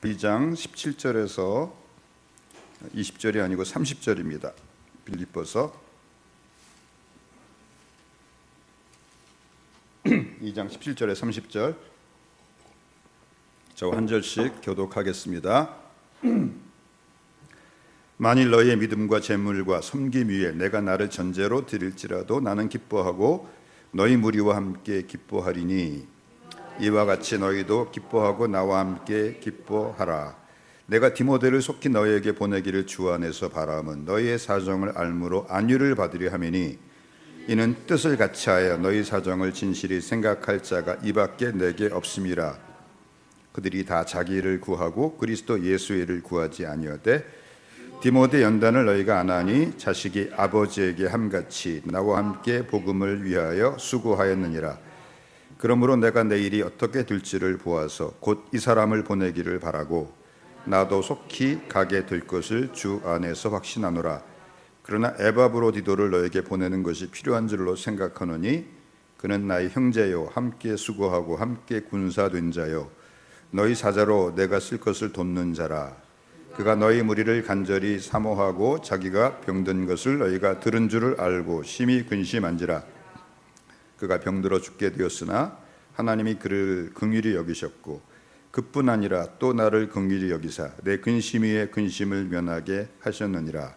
2장 17절에서 20절이 아니고 30절입니다. 빌립보서 2장 17절에 30절 저 한 절씩 교독하겠습니다. 만일 너희의 믿음과 재물과 섬김 위에 내가 나를 전제로 드릴지라도 나는 기뻐하고 너희 무리와 함께 기뻐하리니 이와 같이 너희도 기뻐하고 나와 함께 기뻐하라. 내가 디모데를 속히 너희에게 보내기를 주 안에서 바람은 너희의 사정을 알므로 안위를 받으려 함이니 이는 뜻을 같이하여 너희 사정을 진실히 생각할 자가 이밖에 내게 없음이라. 그들이 다 자기 일을 구하고 그리스도 예수의 일을 구하지 아니하되 디모데 연단을 너희가 안 하니 자식이 아버지에게 함같이 나와 함께 복음을 위하여 수고하였느니라. 그러므로 내가 내 일이 어떻게 될지를 보아서 곧 이 사람을 보내기를 바라고 나도 속히 가게 될 것을 주 안에서 확신하노라. 그러나 에바브로디도를 너에게 보내는 것이 필요한 줄로 생각하노니 그는 나의 형제요 함께 수고하고 함께 군사된 자요 너희 사자로 내가 쓸 것을 돕는 자라. 그가 너희 무리를 간절히 사모하고 자기가 병든 것을 너희가 들은 줄을 알고 심히 근심한지라. 그가 병들어 죽게 되었으나 하나님이 그를 긍휼히 여기셨고 그뿐 아니라 또 나를 긍휼히 여기사 내 근심 위에 근심을 면하게 하셨느니라.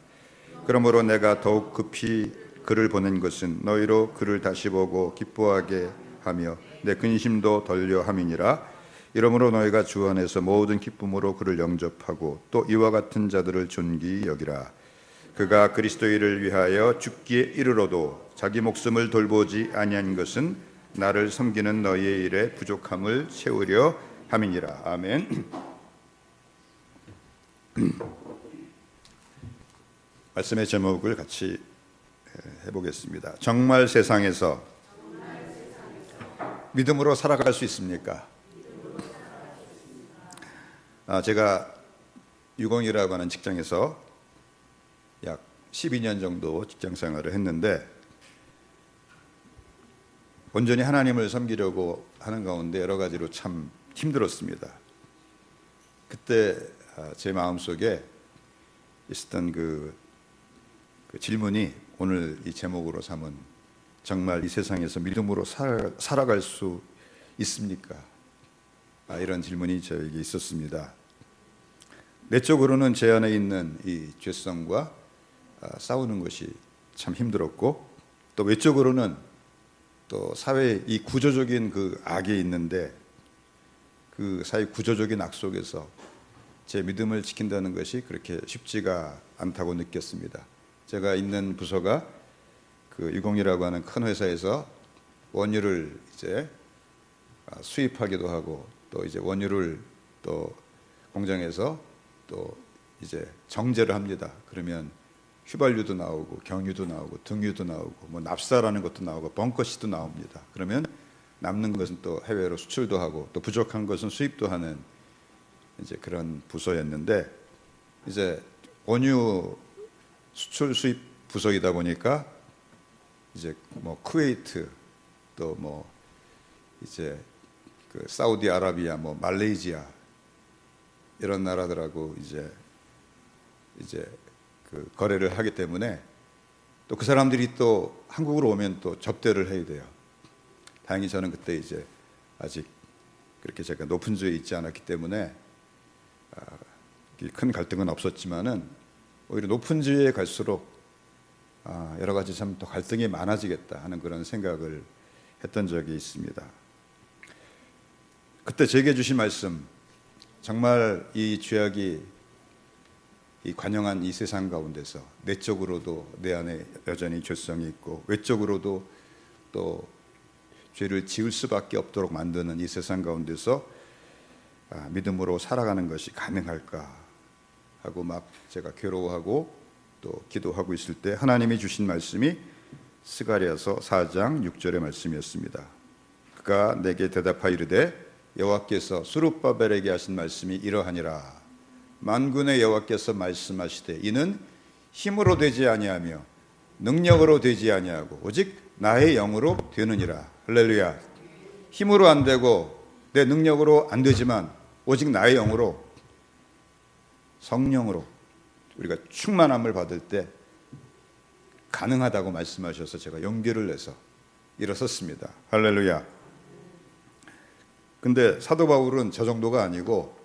그러므로 내가 더욱 급히 그를 보낸 것은 너희로 그를 다시 보고 기뻐하게 하며 내 근심도 덜려 함이니라. 이러므로 너희가 주 안에서 모든 기쁨으로 그를 영접하고 또 이와 같은 자들을 존귀히 여기라. 그가 그리스도의 일을 위하여 죽기에 이르러도 자기 목숨을 돌보지 아니한 것은 나를 섬기는 너희의 일에 부족함을 채우려 함이니라. 아멘. 말씀의 제목을 같이 해보겠습니다. 정말 세상에서 믿음으로 살아갈 수 있습니까? 제가 유공이라고 하는 직장에서 약 12년 정도 직장 생활을 했는데 온전히 하나님을 섬기려고 하는 가운데 여러 가지로 참 힘들었습니다. 그때 제 마음속에 있었던 그 질문이 오늘 이 제목으로 삼은 정말 이 세상에서 믿음으로 살아갈 수 있습니까? 이런 질문이 저에게 있었습니다. 내적으로는 제 안에 있는 이 죄성과 싸우는 것이 참 힘들었고 또 외적으로는 또 사회의 이 구조적인 그 악이 있는데 그 사회 구조적인 악 속에서 제 믿음을 지킨다는 것이 그렇게 쉽지가 않다고 느꼈습니다. 제가 있는 부서가 그 유공이라고 하는 큰 회사에서 원유를 이제 수입하기도 하고 또 이제 원유를 또 공장에서 또 이제 정제를 합니다. 그러면 휘발유도 나오고 경유도 나오고 등유도 나오고 뭐 납사라는 것도 나오고 벙커시도 나옵니다. 그러면 남는 것은 또 해외로 수출도 하고 또 부족한 것은 수입도 하는 이제 그런 부서였는데 이제 원유 수출 수입 부서이다 보니까 이제 뭐 쿠웨이트 또 뭐 이제 그 사우디아라비아 뭐 말레이시아 이런 나라들하고 이제 그 거래를 하기 때문에 또 그 사람들이 또 한국으로 오면 또 접대를 해야 돼요. 다행히 저는 그때 이제 아직 그렇게 제가 높은 주에 있지 않았기 때문에 큰 갈등은 없었지만은 오히려 높은 주에 갈수록 여러 가지 참 또 갈등이 많아지겠다 하는 그런 생각을 했던 적이 있습니다. 그때 제게 주신 말씀, 정말 이 죄악이 이 관영한 이 세상 가운데서 내적으로도 내 안에 여전히 죄성이 있고 외적으로도 또 죄를 지을 수밖에 없도록 만드는 이 세상 가운데서 믿음으로 살아가는 것이 가능할까 하고 막 제가 괴로워하고 또 기도하고 있을 때 하나님이 주신 말씀이 스가랴서 4장 6절의 말씀이었습니다. 그가 내게 대답하여 이르되 여호와께서 스룹바벨에게 하신 말씀이 이러하니라. 만군의 여호와께서 말씀하시되 이는 힘으로 되지 아니하며 능력으로 되지 아니하고 오직 나의 영으로 되느니라. 할렐루야. 힘으로 안 되고 내 능력으로 안 되지만 오직 나의 영으로 성령으로 우리가 충만함을 받을 때 가능하다고 말씀하셔서 제가 용기를 내서 일어섰습니다. 할렐루야. 근데 사도 바울은 저 정도가 아니고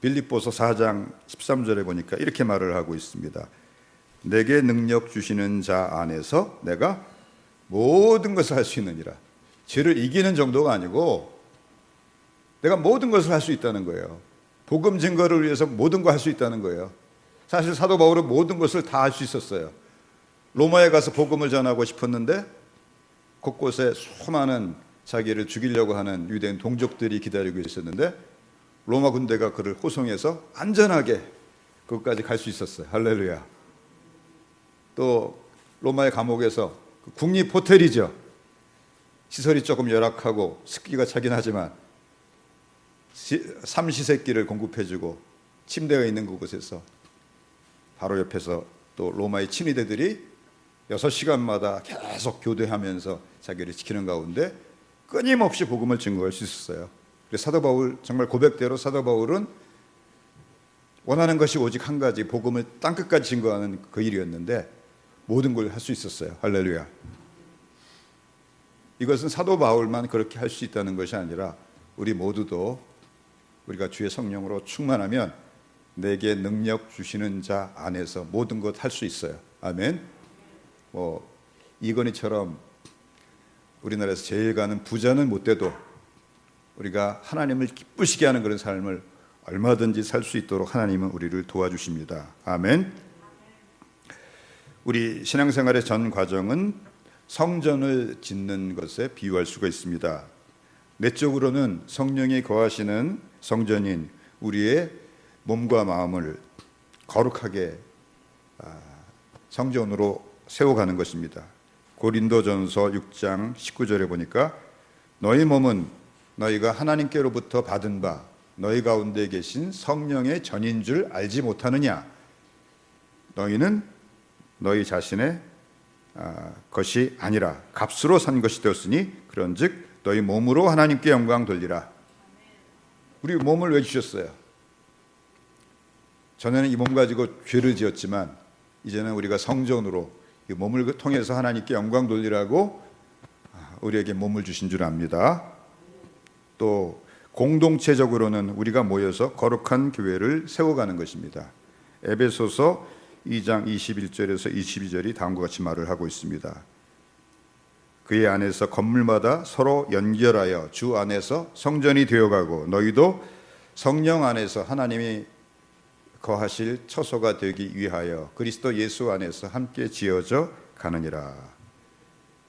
빌립보서 4장 13절에 보니까 이렇게 말을 하고 있습니다. 내게 능력 주시는 자 안에서 내가 모든 것을 할 수 있느니라. 죄를 이기는 정도가 아니고 내가 모든 것을 할 수 있다는 거예요. 복음 증거를 위해서 모든 걸 할 수 있다는 거예요. 사실 사도 바울은 모든 것을 다 할 수 있었어요. 로마에 가서 복음을 전하고 싶었는데 곳곳에 수많은 자기를 죽이려고 하는 유대인 동족들이 기다리고 있었는데 로마 군대가 그를 호송해서 안전하게 그것까지 갈 수 있었어요. 할렐루야. 또 로마의 감옥에서 국립 호텔이죠. 시설이 조금 열악하고 습기가 차긴 하지만 삼시세끼를 공급해주고 침대가 있는 그곳에서 바로 옆에서 또 로마의 친위대들이 6시간마다 계속 교대하면서 자기를 지키는 가운데 끊임없이 복음을 증거할 수 있었어요. 그래서 사도 바울, 정말 고백대로 사도 바울은 원하는 것이 오직 한 가지, 복음을 땅끝까지 증거하는 그 일이었는데 모든 걸 할 수 있었어요. 할렐루야. 이것은 사도 바울만 그렇게 할 수 있다는 것이 아니라 우리 모두도 우리가 주의 성령으로 충만하면 내게 능력 주시는 자 안에서 모든 것 할 수 있어요. 아멘. 이건희처럼 우리나라에서 제일 가는 부자는 못 돼도 우리가 하나님을 기쁘시게 하는 그런 삶을 얼마든지 살 수 있도록 하나님은 우리를 도와주십니다. 아멘. 우리 신앙생활의 전 과정은 성전을 짓는 것에 비유할 수가 있습니다. 내적으로는 성령이 거하시는 성전인 우리의 몸과 마음을 거룩하게 성전으로 세워가는 것입니다. 고린도전서 6장 19절에 보니까 너희 몸은 너희가 하나님께로부터 받은 바 너희 가운데 계신 성령의 전인 줄 알지 못하느냐. 너희는 너희 자신의 것이 아니라 값으로 산 것이 되었으니 그런즉 너희 몸으로 하나님께 영광 돌리라. 우리 몸을 왜 주셨어요? 전에는 이 몸 가지고 죄를 지었지만 이제는 우리가 성전으로 이 몸을 통해서 하나님께 영광 돌리라고 우리에게 몸을 주신 줄 압니다. 또 공동체적으로는 우리가 모여서 거룩한 교회를 세워가는 것입니다. 에베소서 2장 21절에서 22절이 다음과 같이 말을 하고 있습니다. 그의 안에서 건물마다 서로 연결하여 주 안에서 성전이 되어가고 너희도 성령 안에서 하나님이 거하실 처소가 되기 위하여 그리스도 예수 안에서 함께 지어져 가느니라.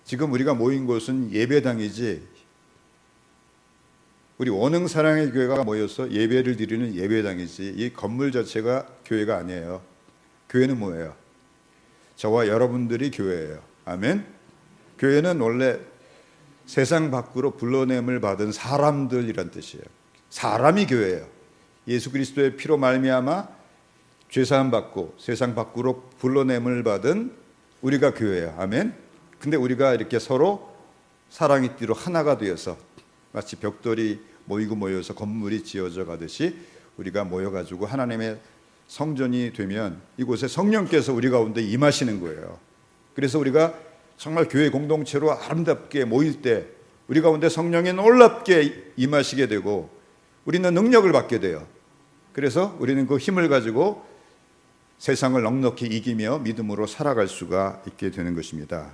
지금 우리가 모인 곳은 예배당이지 우리 원흥사랑의 교회가 모여서 예배를 드리는 예배당이지 이 건물 자체가 교회가 아니에요. 교회는 뭐예요? 저와 여러분들이 교회예요. 아멘. 교회는 원래 세상 밖으로 불러냄을 받은 사람들이란 뜻이에요. 사람이 교회예요. 예수 그리스도의 피로 말미암아 죄사함 받고 세상 밖으로 불러냄을 받은 우리가 교회예요. 아멘. 근데 우리가 이렇게 서로 사랑의 띠로 하나가 되어서 마치 벽돌이 모여서 건물이 지어져 가듯이 우리가 모여가지고 하나님의 성전이 되면 이곳에 성령께서 우리 가운데 임하시는 거예요. 그래서 우리가 정말 교회 공동체로 아름답게 모일 때 우리 가운데 성령이 놀랍게 임하시게 되고 우리는 능력을 받게 돼요. 그래서 우리는 그 힘을 가지고 세상을 넉넉히 이기며 믿음으로 살아갈 수가 있게 되는 것입니다.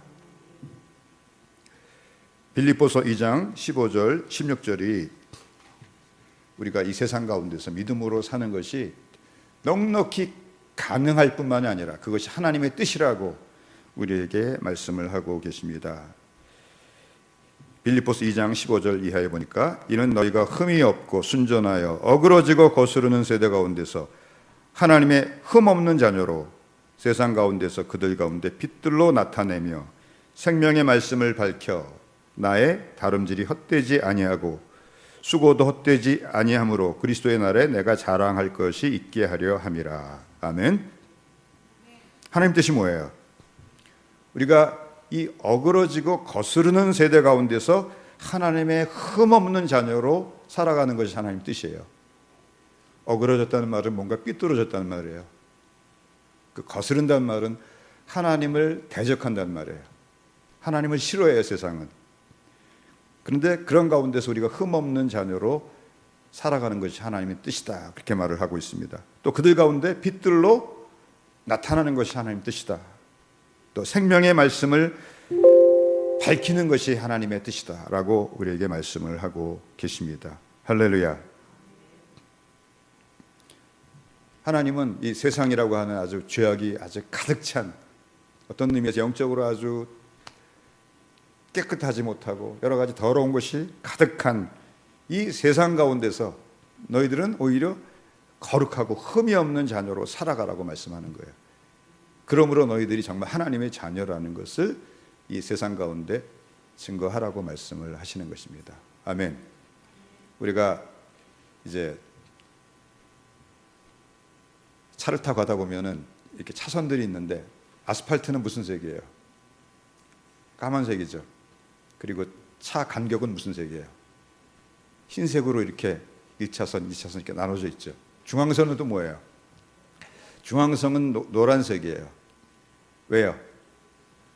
빌립보서 2장 15절 16절이 우리가 이 세상 가운데서 믿음으로 사는 것이 넉넉히 가능할 뿐만이 아니라 그것이 하나님의 뜻이라고 우리에게 말씀을 하고 계십니다. 빌립보서 2장 15절 이하에 보니까 이는 너희가 흠이 없고 순전하여 어그러지고 거스르는 세대 가운데서 하나님의 흠 없는 자녀로 세상 가운데서 그들 가운데 빛들로 나타내며 생명의 말씀을 밝혀 나의 다름질이 헛되지 아니하고 수고도 헛되지 아니하므로 그리스도의 날에 내가 자랑할 것이 있게 하려 함이라. 아멘. 하나님 뜻이 뭐예요? 우리가 이 어그러지고 거스르는 세대 가운데서 하나님의 흠없는 자녀로 살아가는 것이 하나님 뜻이에요. 어그러졌다는 말은 뭔가 삐뚤어졌다는 말이에요. 그 거스른다는 말은 하나님을 대적한다는 말이에요. 하나님을 싫어해요, 세상은. 그런데 그런 가운데서 우리가 흠없는 자녀로 살아가는 것이 하나님의 뜻이다, 그렇게 말을 하고 있습니다. 또 그들 가운데 빛들로 나타나는 것이 하나님의 뜻이다. 또 생명의 말씀을 밝히는 것이 하나님의 뜻이다 라고 우리에게 말씀을 하고 계십니다. 할렐루야. 하나님은 이 세상이라고 하는 아주 죄악이 아주 가득 찬, 어떤 의미에서 영적으로 아주 깨끗하지 못하고 여러 가지 더러운 것이 가득한 이 세상 가운데서 너희들은 오히려 거룩하고 흠이 없는 자녀로 살아가라고 말씀하는 거예요. 그러므로 너희들이 정말 하나님의 자녀라는 것을 이 세상 가운데 증거하라고 말씀을 하시는 것입니다. 아멘. 우리가 이제 차를 타고 가다 보면은 이렇게 차선들이 있는데 아스팔트는 무슨 색이에요? 까만색이죠. 그리고 차 간격은 무슨 색이에요? 흰색으로 이렇게 1차선, 2차선 이렇게 나눠져 있죠. 중앙선은 또 뭐예요? 중앙선은 노란색이에요. 왜요?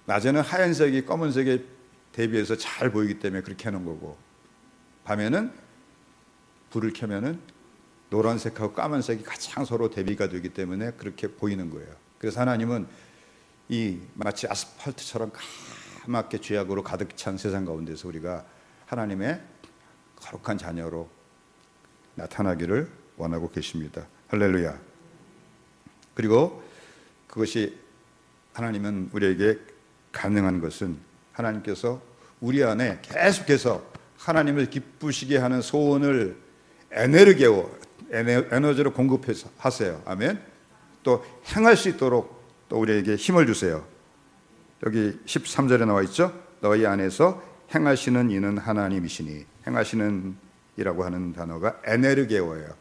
낮에는 하얀색이 검은색에 대비해서 잘 보이기 때문에 그렇게 해놓은 거고, 밤에는 불을 켜면은 노란색하고 까만색이 가장 서로 대비가 되기 때문에 그렇게 보이는 거예요. 그래서 하나님은 이 마치 아스팔트처럼 까맣게 죄악으로 가득 찬 세상 가운데서 우리가 하나님의 거룩한 자녀로 나타나기를 원하고 계십니다. 할렐루야. 그리고 그것이 하나님은 우리에게 가능한 것은 하나님께서 우리 안에 계속해서 하나님을 기쁘시게 하는 소원을 에너지로 공급해서 하세요. 아멘. 또 행할 수 있도록 또 우리에게 힘을 주세요. 여기 13절에 나와 있죠. 너희 안에서 행하시는 이는 하나님이시니, 행하시는 이라고 하는 단어가 에네르게오예요.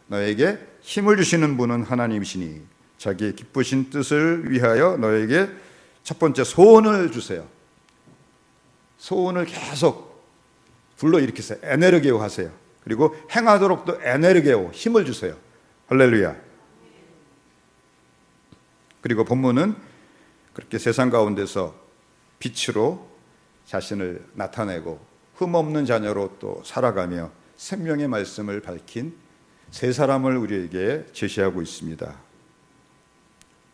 너에게 힘을 주시는 분은 하나님이시니 자기의 기쁘신 뜻을 위하여 너에게 첫 번째 소원을 주세요. 소원을 계속 불러일으키세요. 에네르게오 하세요. 그리고 행하도록 또 에네르게오, 힘을 주세요. 할렐루야. 그리고 본문은 그렇게 세상 가운데서 빛으로 자신을 나타내고 흠없는 자녀로 또 살아가며 생명의 말씀을 밝힌 세 사람을 우리에게 제시하고 있습니다.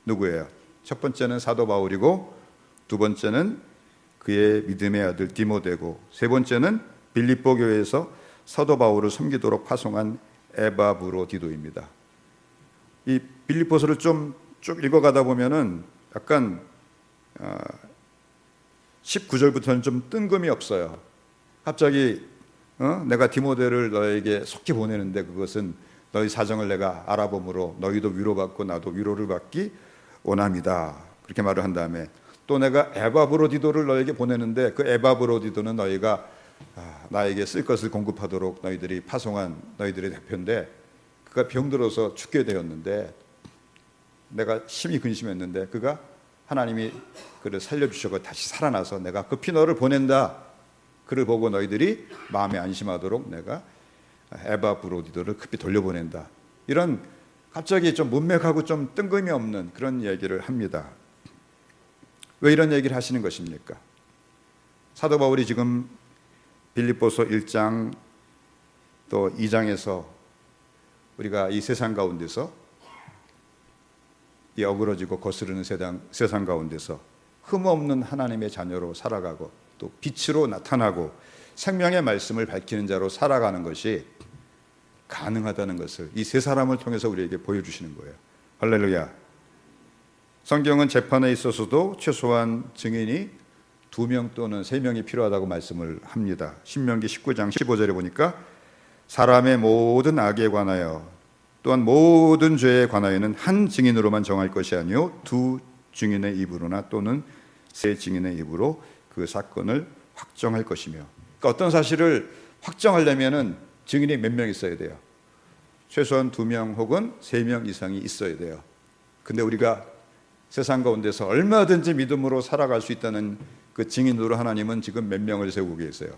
누구예요? 첫 번째는 사도 바울이고, 두 번째는 그의 믿음의 아들 디모데고, 세 번째는 빌립보 교회에서 사도 바울을 섬기도록 파송한 에바브로디도입니다. 이 빌립보서를 좀 쭉 읽어가다 보면은 약간 19절부터는 좀 뜬금이 없어요. 갑자기 내가 디모데를 너에게 속히 보내는데 그것은 너희 사정을 내가 알아봄으로 너희도 위로받고 나도 위로를 받기 원합니다. 그렇게 말을 한 다음에 또 내가 에바브로디도를 너에게 보내는데 그 에바브로디도는 너희가 나에게 쓸 것을 공급하도록 너희들이 파송한 너희들의 대표인데 그가 병들어서 죽게 되었는데 내가 심히 근심했는데 그가 하나님이 그를 살려주셔서 다시 살아나서 내가 급히 너를 보낸다. 그를 보고 너희들이 마음에 안심하도록 내가 에바브로디도를 급히 돌려보낸다. 이런 갑자기 좀 문맥하고 좀 뜬금이 없는 그런 얘기를 합니다. 왜 이런 얘기를 하시는 것입니까? 사도 바울이 지금 빌립보서 1장 또 2장에서 우리가 이 세상 가운데서 이 어그러지고 거스르는 세상 가운데서 흠없는 하나님의 자녀로 살아가고 또 빛으로 나타나고 생명의 말씀을 밝히는 자로 살아가는 것이 가능하다는 것을 이 세 사람을 통해서 우리에게 보여주시는 거예요. 할렐루야. 성경은 재판에 있어서도 최소한 증인이 2명 또는 3명이 필요하다고 말씀을 합니다. 신명기 19장 15절에 보니까 사람의 모든 악에 관하여 또한 모든 죄에 관하여는 한 증인으로만 정할 것이 아니요 2 증인의 입으로나 또는 3 증인의 입으로 그 사건을 확정할 것이며, 그러니까 어떤 사실을 확정하려면은 증인이 몇 명 있어야 돼요? 최소한 2명 혹은 3명 이상이 있어야 돼요. 근데 우리가 세상 가운데서 얼마든지 믿음으로 살아갈 수 있다는 그 증인으로 하나님은 지금 몇 명을 세우고 계세요?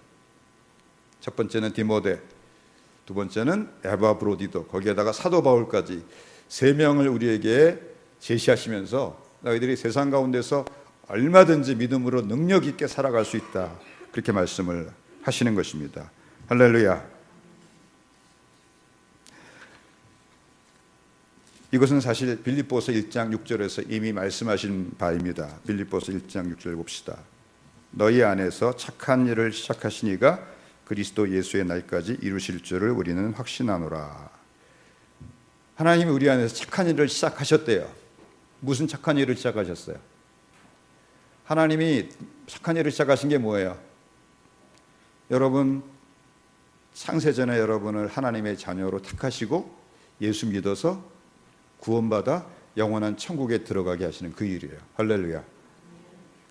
첫 번째는 디모데, 두 번째는 에바브로디도, 거기에다가 사도 바울까지 세 명을 우리에게 제시하시면서 너희들이 세상 가운데서 얼마든지 믿음으로 능력 있게 살아갈 수 있다, 그렇게 말씀을 하시는 것입니다. 할렐루야. 이것은 사실 빌립보서 1장 6절에서 이미 말씀하신 바입니다. 빌립보서 1장 6절 봅시다. 너희 안에서 착한 일을 시작하신 이가 그리스도 예수의 날까지 이루실 줄을 우리는 확신하노라. 하나님이 우리 안에서 착한 일을 시작하셨대요. 무슨 착한 일을 시작하셨어요? 하나님이 착한 일을 시작하신 게 뭐예요? 여러분, 창세전에 여러분을 하나님의 자녀로 택하시고 예수 믿어서 구원받아 영원한 천국에 들어가게 하시는 그 일이에요. 할렐루야.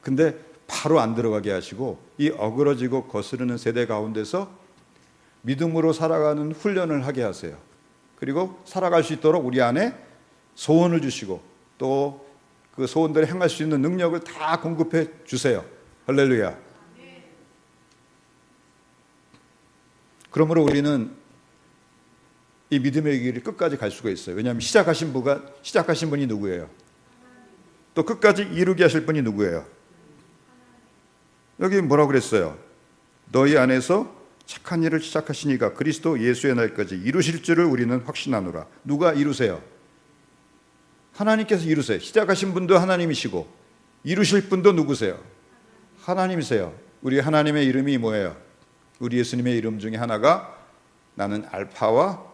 근데 바로 안 들어가게 하시고 이 어그러지고 거스르는 세대 가운데서 믿음으로 살아가는 훈련을 하게 하세요. 그리고 살아갈 수 있도록 우리 안에 소원을 주시고 또 그 소원들을 행할 수 있는 능력을 다 공급해 주세요. 할렐루야. 그러므로 우리는 이 믿음의 길을 끝까지 갈 수가 있어요. 왜냐하면 시작하신 분이 누구예요? 또 끝까지 이루게 하실 분이 누구예요? 여기 뭐라고 그랬어요? 너희 안에서 착한 일을 시작하신 이가 그리스도 예수의 날까지 이루실 줄을 우리는 확신하노라. 누가 이루세요? 하나님께서 이루세요. 시작하신 분도 하나님이시고 이루실 분도 누구세요? 하나님이세요. 우리 하나님의 이름이 뭐예요? 우리 예수님의 이름 중에 하나가 나는 알파와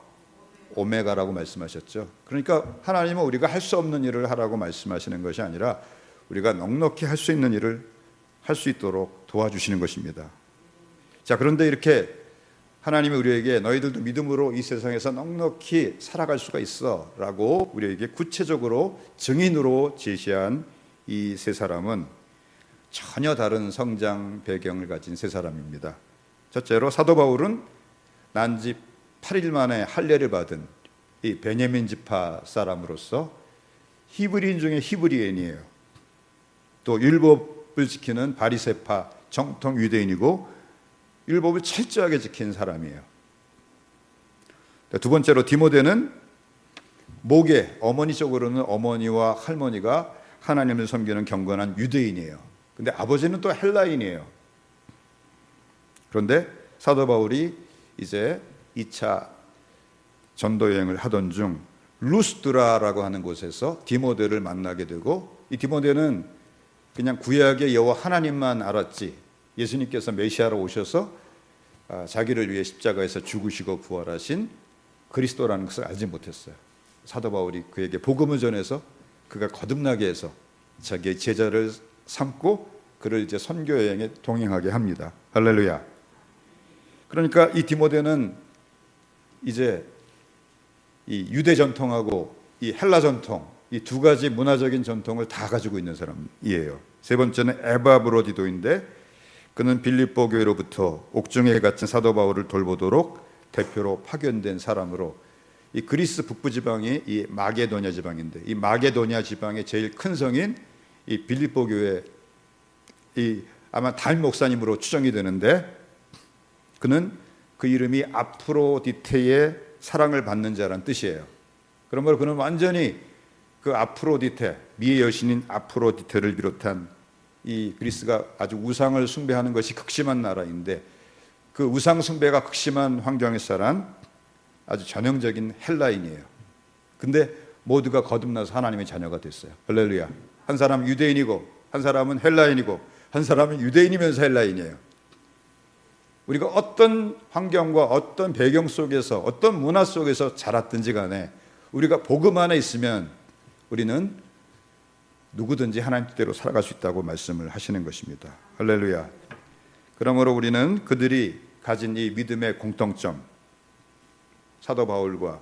오메가라고 말씀하셨죠. 그러니까 하나님은 우리가 할 수 없는 일을 하라고 말씀하시는 것이 아니라 우리가 넉넉히 할 수 있는 일을 할 수 있도록 도와주시는 것입니다. 자, 그런데 이렇게 하나님이 우리에게 너희들도 믿음으로 이 세상에서 넉넉히 살아갈 수가 있어 라고 우리에게 구체적으로 증인으로 제시한 이 세 사람은 전혀 다른 성장 배경을 가진 세 사람입니다. 첫째로 사도 바울은 난지 8일 만에 할례를 받은 이 베냐민 지파 사람으로서 히브리인 중에 히브리인이에요. 또 율법을 지키는 바리새파 정통 유대인이고 율법을 철저하게 지킨 사람이에요. 두 번째로 디모데는 목에 어머니 쪽으로는 어머니와 할머니가 하나님을 섬기는 경건한 유대인이에요. 근데 아버지는 또 헬라인이에요. 그런데 사도 바울이 이제 2차 전도 여행을 하던 중 루스드라라고 하는 곳에서 디모데를 만나게 되고, 이 디모데는 그냥 구약의 여호와 하나님만 알았지 예수님께서 메시아로 오셔서 자기를 위해 십자가에서 죽으시고 부활하신 그리스도라는 것을 알지 못했어요. 사도 바울이 그에게 복음을 전해서 그가 거듭나게 해서 자기의 제자를 삼고 그를 이제 선교 여행에 동행하게 합니다. 할렐루야. 그러니까 이 디모데는 이제 이 유대 전통하고 이 헬라 전통, 이 두 가지 문화적인 전통을 다 가지고 있는 사람이에요. 세 번째는 에바브로디도인데 그는 빌립보 교회로부터 옥중에 갇힌 사도 바울을 돌보도록 대표로 파견된 사람으로, 이 그리스 북부 지방이 이 마게도냐 지방인데 이 마게도냐 지방의 제일 큰 성인 이 빌립보 교회 이 아마 담임 목사님으로 추정이 되는데, 그는 그 이름이 아프로디테의 사랑을 받는 자라는 뜻이에요. 그러므로 그는 완전히 그 아프로디테, 미의 여신인 아프로디테를 비롯한 이 그리스가 아주 우상을 숭배하는 것이 극심한 나라인데 그 우상 숭배가 극심한 환경에 살한 아주 전형적인 헬라인이에요. 근데 모두가 거듭나서 하나님의 자녀가 됐어요. 할렐루야. 한 사람은 유대인이고 한 사람은 헬라인이고 한 사람은 유대인이면서 헬라인이에요. 우리가 어떤 환경과 어떤 배경 속에서 어떤 문화 속에서 자랐든지 간에 우리가 복음 안에 있으면 우리는 누구든지 하나님 뜻대로 살아갈 수 있다고 말씀을 하시는 것입니다. 할렐루야. 그러므로 우리는 그들이 가진 이 믿음의 공통점, 사도 바울과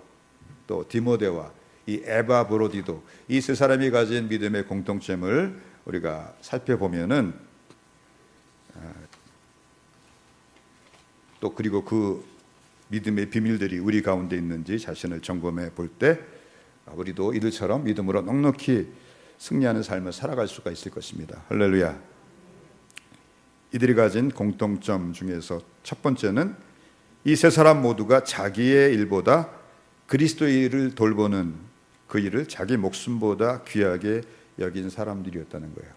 또 디모데와 이 에바브로디도, 이 세 사람이 가진 믿음의 공통점을 우리가 살펴보면은 또 그리고 그 믿음의 비밀들이 우리 가운데 있는지 자신을 점검해 볼 때 우리도 이들처럼 믿음으로 넉넉히 승리하는 삶을 살아갈 수가 있을 것입니다. 할렐루야. 이들이 가진 공통점 중에서 첫 번째는 이 세 사람 모두가 자기의 일보다 그리스도의 일을 돌보는 그 일을 자기 목숨보다 귀하게 여긴 사람들이었다는 거예요.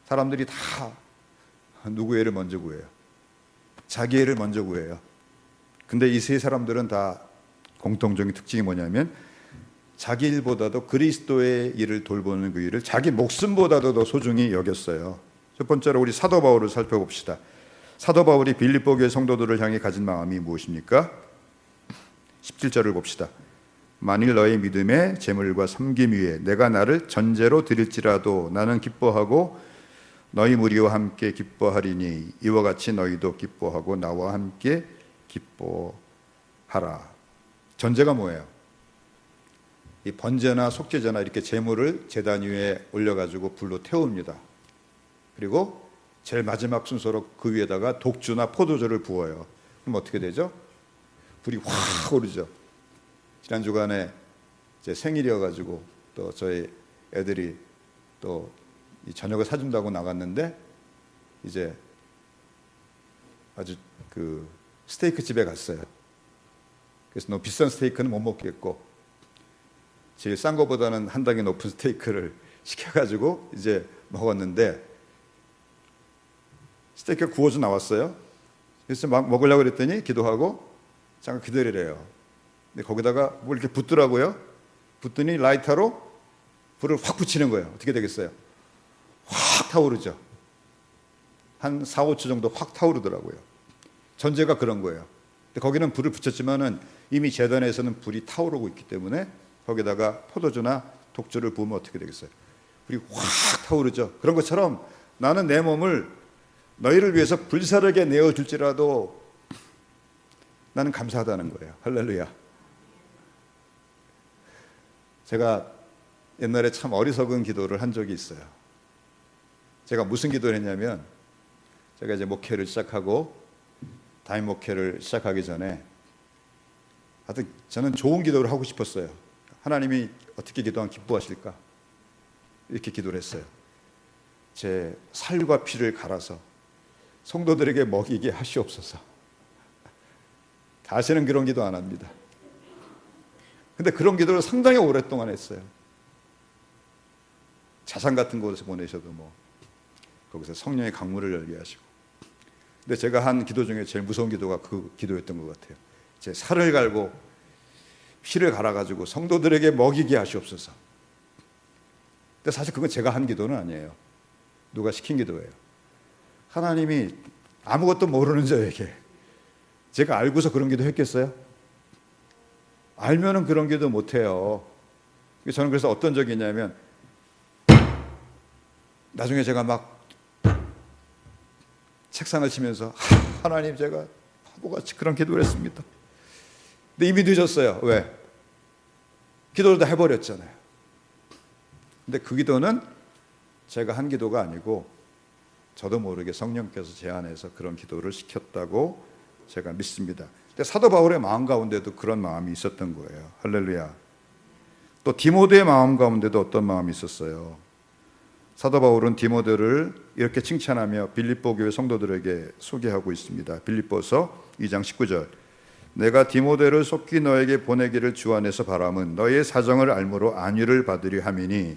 사람들이 다 누구의 일을 먼저 구해요? 자기의 일을 먼저 구해요. 근데 이 세 사람들은 다 공통적인 특징이 뭐냐면 자기 일보다도 그리스도의 일을 돌보는 그 일을 자기 목숨보다도 더 소중히 여겼어요. 첫 번째로 우리 사도 바울을 살펴봅시다. 사도 바울이 빌립보 교회 성도들을 향해 가진 마음이 무엇입니까? 17절을 봅시다. 만일 너의 믿음에 재물과 섬김 위에 내가 나를 전제로 드릴지라도 나는 기뻐하고 너희 무리와 함께 기뻐하리니 이와 같이 너희도 기뻐하고 나와 함께 기뻐하라. 전제가 뭐예요? 이 번제나 속죄제나 이렇게 제물을 제단 위에 올려가지고 불로 태웁니다. 그리고 제일 마지막 순서로 그 위에다가 독주나 포도주를 부어요. 그럼 어떻게 되죠? 불이 확 오르죠. 지난 주간에 제 생일이어가지고 또 저희 애들이 또 이 저녁을 사준다고 나갔는데 이제 아주 그 스테이크 집에 갔어요. 그래서 너무 비싼 스테이크는 못 먹겠고 제일 싼 거보다는 한 단계 높은 스테이크를 시켜가지고 이제 먹었는데 스테이크가 구워져 나왔어요. 그래서 막 먹으려고 그랬더니 기도하고 잠깐 기다리래요. 근데 거기다가 뭘 이렇게 붓더라고요. 붓더니 라이터로 불을 확 붙이는 거예요. 어떻게 되겠어요? 확 타오르죠. 한 4, 5초 정도 확 타오르더라고요. 전제가 그런 거예요. 근데 거기는 불을 붙였지만은 이미 제단에서는 불이 타오르고 있기 때문에 거기다가 포도주나 독주를 부으면 어떻게 되겠어요? 불이 확 타오르죠. 그런 것처럼 나는 내 몸을 너희를 위해서 불사르게 내어줄지라도 나는 감사하다는 거예요. 할렐루야. 제가 옛날에 참 어리석은 기도를 한 적이 있어요. 제가 무슨 기도를 했냐면 제가 이제 목회를 시작하고 담임 목회를 시작하기 전에 하여튼 저는 좋은 기도를 하고 싶었어요. 하나님이 어떻게 기도하면 기뻐하실까? 이렇게 기도를 했어요. 제 살과 피를 갈아서 성도들에게 먹이게 하시옵소서. 다시는 그런 기도 안 합니다. 근데 그런 기도를 상당히 오랫동안 했어요. 자산 같은 곳에서 보내셔도 뭐 거기서 성령의 강물을 열게 하시고. 근데 제가 한 기도 중에 제일 무서운 기도가 그 기도였던 것 같아요. 제 살을 갈고 피를 갈아가지고 성도들에게 먹이게 하시옵소서. 근데 사실 그건 제가 한 기도는 아니에요. 누가 시킨 기도예요. 하나님이 아무것도 모르는 저에게 제가 알고서 그런 기도 했겠어요? 알면은 그런 기도 못해요. 저는 그래서 어떤 적이 있냐면 나중에 제가 막 책상을 치면서 하나님 제가 바보같이 그런 기도를 했습니다. 근데 이미 늦었어요. 왜? 기도를 다 해버렸잖아요. 근데 그 기도는 제가 한 기도가 아니고 저도 모르게 성령께서 제 안에서 그런 기도를 시켰다고 제가 믿습니다. 근데 사도 바울의 마음 가운데도 그런 마음이 있었던 거예요. 할렐루야. 또 디모데의 마음 가운데도 어떤 마음이 있었어요. 사도 바울은 디모데를 이렇게 칭찬하며 빌립보 교회 성도들에게 소개하고 있습니다. 빌립보서 2장 19절. 내가 디모데를 속히 너에게 보내기를 주 안에서 바람은 너희의 사정을 알므로 안위를 받으려 함이니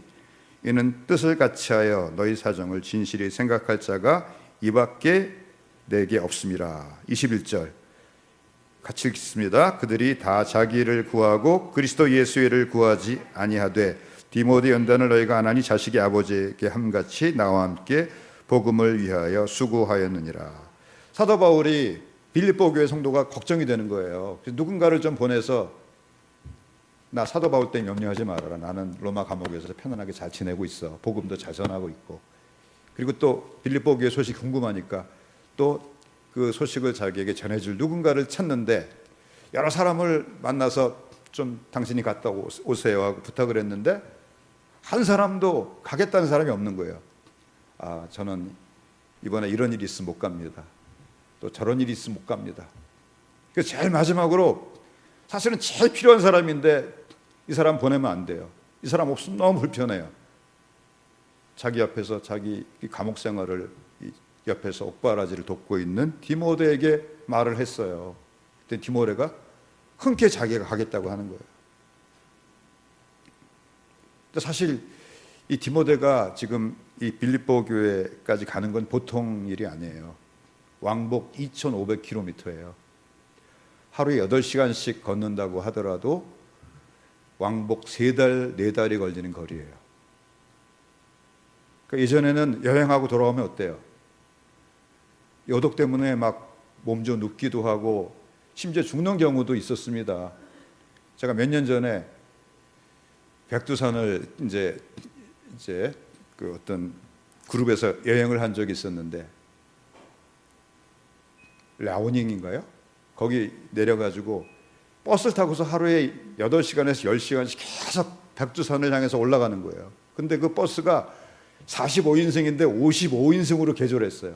이는 뜻을 같이하여 너희 사정을 진실히 생각할 자가 이밖에 내게 없음이라. 21절 같이 읽습니다. 그들이 다 자기 일을 구하고 그리스도 예수의 일을 구하지 아니하되 디모데 연단을 너희가 안 하니 자식이 아버지에게 함같이 나와 함께 복음을 위하여 수고하였느니라. 사도 바울이 빌립보 교회 성도가 걱정이 되는 거예요. 누군가를 좀 보내서 나 사도 바울 때문에 염려하지 말아라. 나는 로마 감옥에서 편안하게 잘 지내고 있어. 복음도 잘 전하고 있고. 그리고 또 빌립보 교회 소식 궁금하니까 또 그 소식을 자기에게 전해줄 누군가를 찾는데 여러 사람을 만나서 좀 당신이 갔다 오세요 하고 부탁을 했는데 한 사람도 가겠다는 사람이 없는 거예요. 아, 저는 이번에 이런 일이 있으면 못 갑니다. 또 저런 일이 있으면 못 갑니다. 그래서 제일 마지막으로 사실은 제일 필요한 사람인데 이 사람 보내면 안 돼요. 이 사람 없으면 너무 불편해요. 자기 앞에서 자기 감옥 생활을 옆에서 옥바라지를 돕고 있는 디모데에게 말을 했어요. 그때 디모데가 흔쾌히 자기가 가겠다고 하는 거예요. 사실 이 디모데가 지금 이 빌립보 교회까지 가는 건 보통 일이 아니에요. 왕복 2,500km예요. 하루에 8시간씩 걷는다고 하더라도 왕복 3달, 4달이 걸리는 거리예요. 그러니까 예전에는 여행하고 돌아오면 어때요? 여독 때문에 막 몸져 눕기도 하고 심지어 죽는 경우도 있었습니다. 제가 몇 년 전에 백두산을 이제 그 어떤 그룹에서 여행을 한 적이 있었는데, 라오닝인가요? 거기 내려가지고 버스를 타고서 하루에 8시간에서 10시간씩 계속 백두산을 향해서 올라가는 거예요. 근데 그 버스가 45인승인데 55인승으로 개조했어요.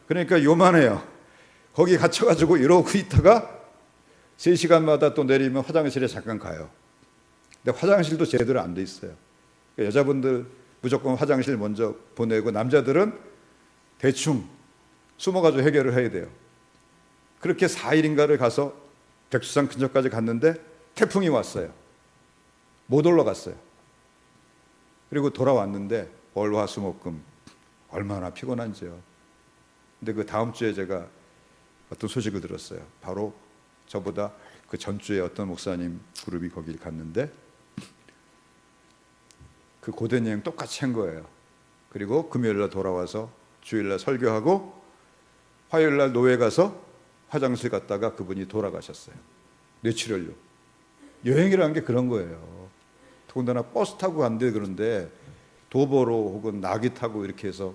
그러니까 요만해요. 거기 갇혀가지고 이러고 있다가 3시간마다 또 내리면 화장실에 잠깐 가요. 근데 화장실도 제대로 안 돼 있어요. 그러니까 여자분들 무조건 화장실 먼저 보내고 남자들은 대충 숨어가지고 해결을 해야 돼요. 그렇게 4일인가를 가서 백두산 근처까지 갔는데 태풍이 왔어요. 못 올라갔어요. 그리고 돌아왔는데 월화수목금 얼마나 피곤한지요. 근데 그 다음 주에 제가 어떤 소식을 들었어요. 바로 저보다 그 전주에 어떤 목사님 그룹이 거길 갔는데 그 고된 여행 똑같이 한 거예요. 그리고 금요일날 돌아와서 주일날 설교하고 화요일날 노회 가서 화장실 갔다가 그분이 돌아가셨어요. 뇌출혈로. 여행이라는 게 그런 거예요. 더군다나 버스 타고 간대. 그런데 도보로 혹은 나귀 타고 이렇게 해서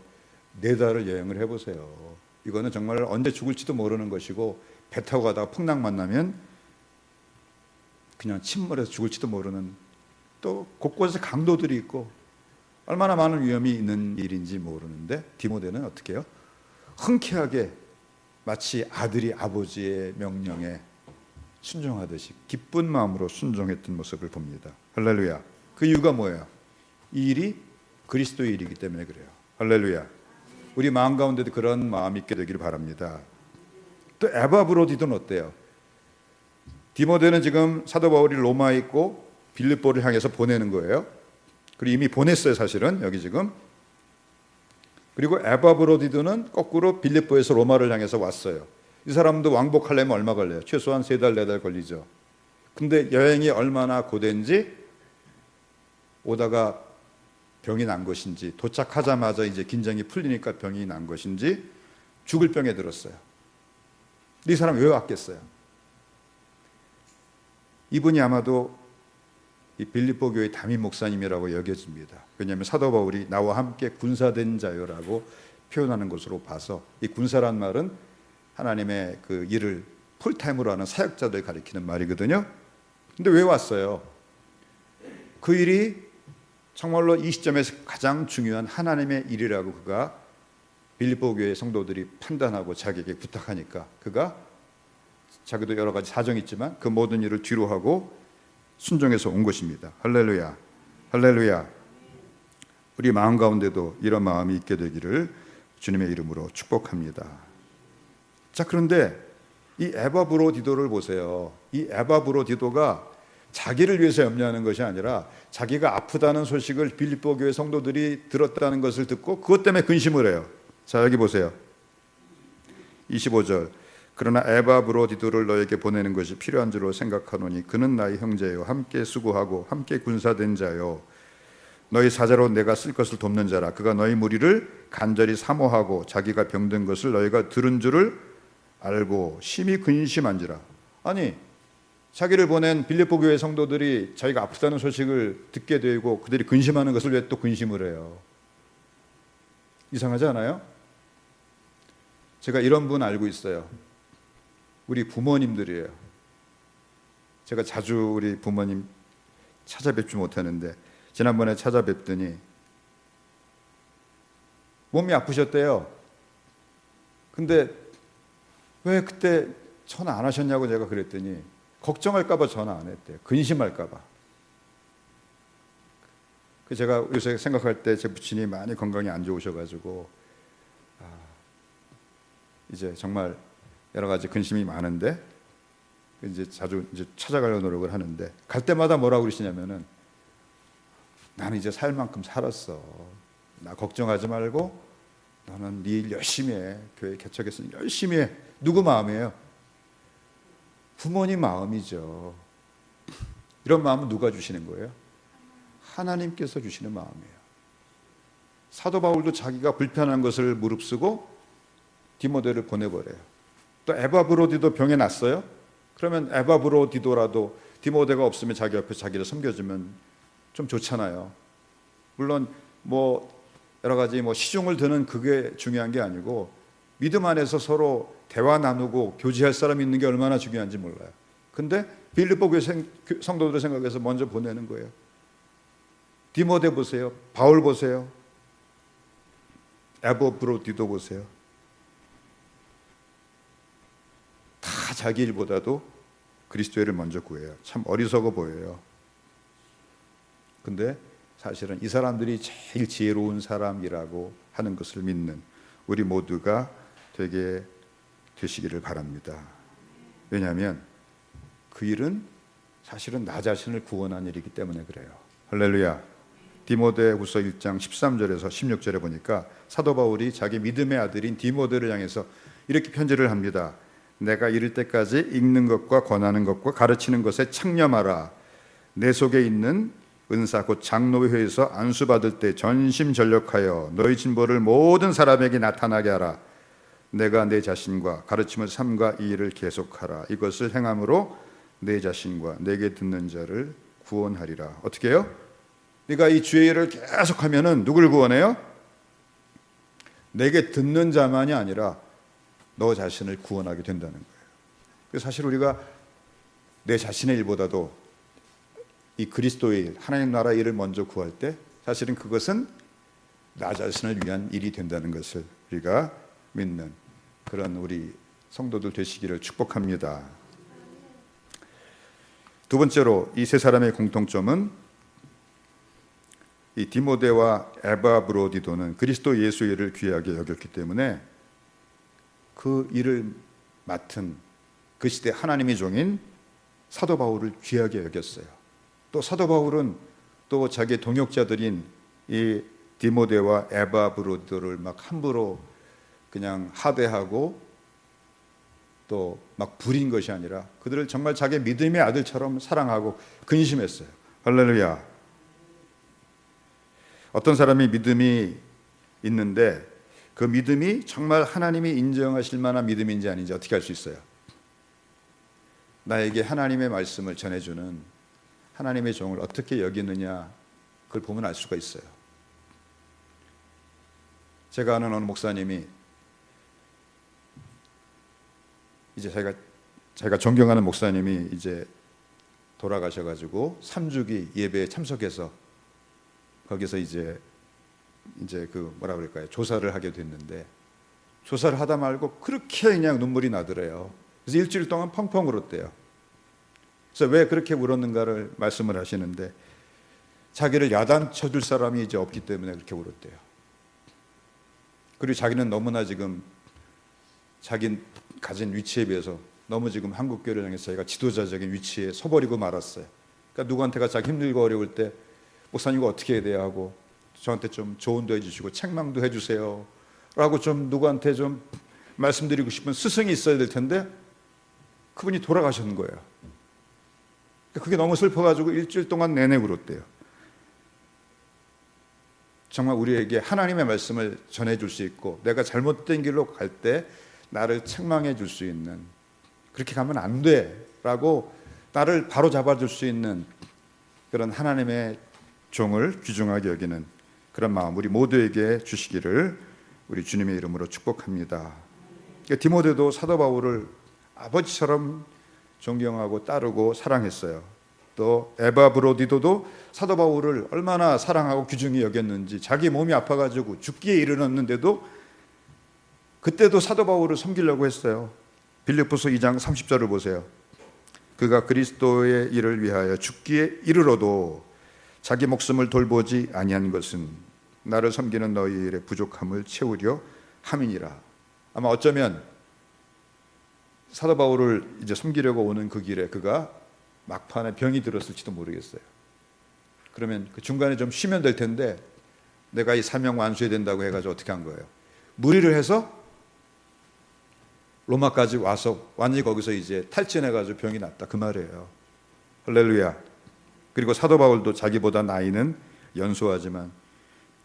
4달을 여행을 해보세요. 이거는 정말 언제 죽을지도 모르는 것이고, 배 타고 가다가 풍랑 만나면 그냥 침몰해서 죽을지도 모르는, 또 곳곳에 강도들이 있고 얼마나 많은 위험이 있는 일인지 모르는데, 디모데는 어떻게 해요? 흔쾌하게 마치 아들이 아버지의 명령에 순종하듯이 기쁜 마음으로 순종했던 모습을 봅니다. 할렐루야. 그 이유가 뭐예요? 이 일이 그리스도의 일이기 때문에 그래요. 할렐루야. 우리 마음 가운데도 그런 마음이 있게 되기를 바랍니다. 또 에바브로디도는 어때요? 디모데는 지금 사도 바울이 로마에 있고 빌립보를 향해서 보내는 거예요. 그리고 이미 보냈어요, 사실은. 여기 지금. 그리고 에바브로디도는 거꾸로 빌립보에서 로마를 향해서 왔어요. 이 사람도 왕복하려면 얼마 걸려요? 최소한 3달, 4달 걸리죠. 근데 여행이 얼마나 고된지, 오다가 병이 난 것인지, 도착하자마자 이제 긴장이 풀리니까 병이 난 것인지 죽을 병에 들었어요. 이 사람 왜 왔겠어요? 이분이 아마도 이 빌립보 교회 담임 목사님이라고 여겨집니다. 왜냐하면 사도 바울이 나와 함께 군사된 자요라고 표현하는 것으로 봐서, 이 군사란 말은 하나님의 그 일을 풀타임으로 하는 사역자들 가리키는 말이거든요. 근데 왜 왔어요? 그 일이 정말로 이 시점에서 가장 중요한 하나님의 일이라고 그가 빌립보 교회 성도들이 판단하고 자기에게 부탁하니까, 그가 자기도 여러 가지 사정이 있지만 그 모든 일을 뒤로 하고 순종해서 온 것입니다. 할렐루야. 할렐루야. 우리 마음 가운데도 이런 마음이 있게 되기를 주님의 이름으로 축복합니다. 자, 그런데 이 에바브로디도를 보세요. 이 에바브로디도가 자기를 위해서 염려하는 것이 아니라 자기가 아프다는 소식을 빌립보 교회 성도들이 들었다는 것을 듣고 그것 때문에 근심을 해요. 자, 여기 보세요. 25절. 그러나 에바브로디도를 너에게 보내는 것이 필요한 줄로 생각하노니 그는 나의 형제요, 함께 수고하고 함께 군사된 자요, 너희 사자로 내가 쓸 것을 돕는 자라. 그가 너희 무리를 간절히 사모하고 자기가 병든 것을 너희가 들은 줄을 알고 심히 근심한지라. 아니, 자기를 보낸 빌립보 교회 성도들이 자기가 아프다는 소식을 듣게 되고 그들이 근심하는 것을 왜 또 근심을 해요? 이상하지 않아요? 제가 이런 분 알고 있어요. 우리 부모님들이에요. 제가 자주 우리 부모님 찾아뵙지 못하는데 지난번에 찾아뵙더니 몸이 아프셨대요. 근데 왜 그때 전화 안 하셨냐고 제가 그랬더니 걱정할까 봐 전화 안 했대요. 근심할까 봐. 제가 요새 생각할 때 제 부친이 많이 건강이 안 좋으셔가지고 이제 정말 여러 가지 근심이 많은데 이제 자주 이제 찾아가려고 노력을 하는데 갈 때마다 뭐라고 그러시냐면은 나는 이제 살 만큼 살았어. 나 걱정하지 말고 너는 네 일 열심히 해. 교회 개척했으니 열심히 해. 누구 마음이에요? 부모님 마음이죠. 이런 마음은 누가 주시는 거예요? 하나님께서 주시는 마음이에요. 사도 바울도 자기가 불편한 것을 무릅쓰고 디모데를 보내버려요. 또 에바브로디도 병에 났어요. 그러면 에바브로디도라도 디모데가 없으면 자기 옆에 자기를 섬겨주면 좀 좋잖아요. 물론 뭐 여러 가지 뭐 시중을 드는 그게 중요한 게 아니고 믿음 안에서 서로 대화 나누고 교제할 사람이 있는 게 얼마나 중요한지 몰라요. 근데 빌립보 교회 성도들을 생각해서 먼저 보내는 거예요. 디모데 보세요. 바울 보세요. 에바브로디도 보세요. 다 자기 일보다도 그리스도를 먼저 구해요. 참 어리석어 보여요. 근데 사실은 이 사람들이 제일 지혜로운 사람이라고 하는 것을 믿는 우리 모두가 되게 되시기를 바랍니다. 왜냐하면 그 일은 사실은 나 자신을 구원한 일이기 때문에 그래요. 할렐루야. 디모데후서 1장 13절에서 16절에 보니까 사도 바울이 자기 믿음의 아들인 디모데를 향해서 이렇게 편지를 합니다. 내가 이를 때까지 읽는 것과 권하는 것과 가르치는 것에 창념하라. 내 속에 있는 은사 곧 장로회에서 안수받을 때 전심전력하여 너희 진보를 모든 사람에게 나타나게 하라. 내가 내 자신과 가르침을 삼가 이 일을 계속하라. 이것을 행함으로 내 자신과 내게 듣는 자를 구원하리라. 어떻게 해요? 네가 이 주의 일을 계속하면은 누굴 구원해요? 내게 듣는 자만이 아니라 너 자신을 구원하게 된다는 거예요. 그래서 사실 우리가 내 자신의 일보다도 이 그리스도의 일, 하나님 나라 일을 먼저 구할 때 사실은 그것은 나 자신을 위한 일이 된다는 것을 우리가 믿는 그런 우리 성도들 되시기를 축복합니다. 두 번째로 이 세 사람의 공통점은 이 디모데와 에바브로디도는 그리스도 예수의 일을 귀하게 여겼기 때문에 그 일을 맡은 그 시대 하나님의 종인 사도 바울을 귀하게 여겼어요. 또 사도 바울은 또 자기 동역자들인 이 디모데와 에바브로디도를 막 함부로 그냥 하대하고 또 막 부린 것이 아니라 그들을 정말 자기 믿음의 아들처럼 사랑하고 근심했어요. 할렐루야. 어떤 사람이 믿음이 있는데 그 믿음이 정말 하나님이 인정하실 만한 믿음인지 아닌지 어떻게 알 수 있어요? 나에게 하나님의 말씀을 전해주는 하나님의 종을 어떻게 여기느냐 그걸 보면 알 수가 있어요. 제가 아는 어느 목사님이 이제 제가 존경하는 목사님이 이제 돌아가셔가지고 3주기 예배에 참석해서 거기서 이제 그 뭐라 그럴까요? 조사를 하게 됐는데 조사를 하다 말고 그렇게 그냥 눈물이 나더래요. 그래서 일주일 동안 펑펑 울었대요. 그래서 왜 그렇게 울었는가를 말씀을 하시는데 자기를 야단쳐줄 사람이 이제 없기 때문에 그렇게 울었대요. 그리고 자기는 너무나 지금 자기 가진 위치에 비해서 너무 지금 한국교회를 향해서 자기가 지도자적인 위치에 서버리고 말았어요. 그러니까 누구한테가 자기 힘들고 어려울 때 목사님 이거 어떻게 해야 돼요 하고 저한테 좀 조언도 해주시고 책망도 해주세요 라고 좀 누구한테 좀 말씀드리고 싶은 스승이 있어야 될 텐데 그분이 돌아가셨는 거예요. 그게 너무 슬퍼가지고 일주일 동안 내내 울었대요. 정말 우리에게 하나님의 말씀을 전해줄 수 있고 내가 잘못된 길로 갈 때 나를 책망해 줄 수 있는 그렇게 가면 안 돼 라고 나를 바로 잡아줄 수 있는 그런 하나님의 종을 귀중하게 여기는 그런 마음 우리 모두에게 주시기를 우리 주님의 이름으로 축복합니다. 디모데도 사도 바울을 아버지처럼 존경하고 따르고 사랑했어요. 또 에바브로디도도 사도 바울을 얼마나 사랑하고 귀중히 여겼는지 자기 몸이 아파가지고 죽기에 이르렀는데도 그때도 사도 바울을 섬기려고 했어요. 빌립보서 2장 30절을 보세요. 그가 그리스도의 일을 위하여 죽기에 이르러도 자기 목숨을 돌보지 아니한 것은 나를 섬기는 너희 일의 부족함을 채우려 함이니라. 아마 어쩌면 사도 바울을 이제 섬기려고 오는 그 길에 그가 막판에 병이 들었을지도 모르겠어요. 그러면 그 중간에 좀 쉬면 될 텐데 내가 이 사명 완수해야 된다고 해가지고 어떻게 한 거예요? 무리를 해서 로마까지 와서 완전히 거기서 이제 탈진해가지고 병이 났다 그 말이에요. 할렐루야. 그리고 사도 바울도 자기보다 나이는 연소하지만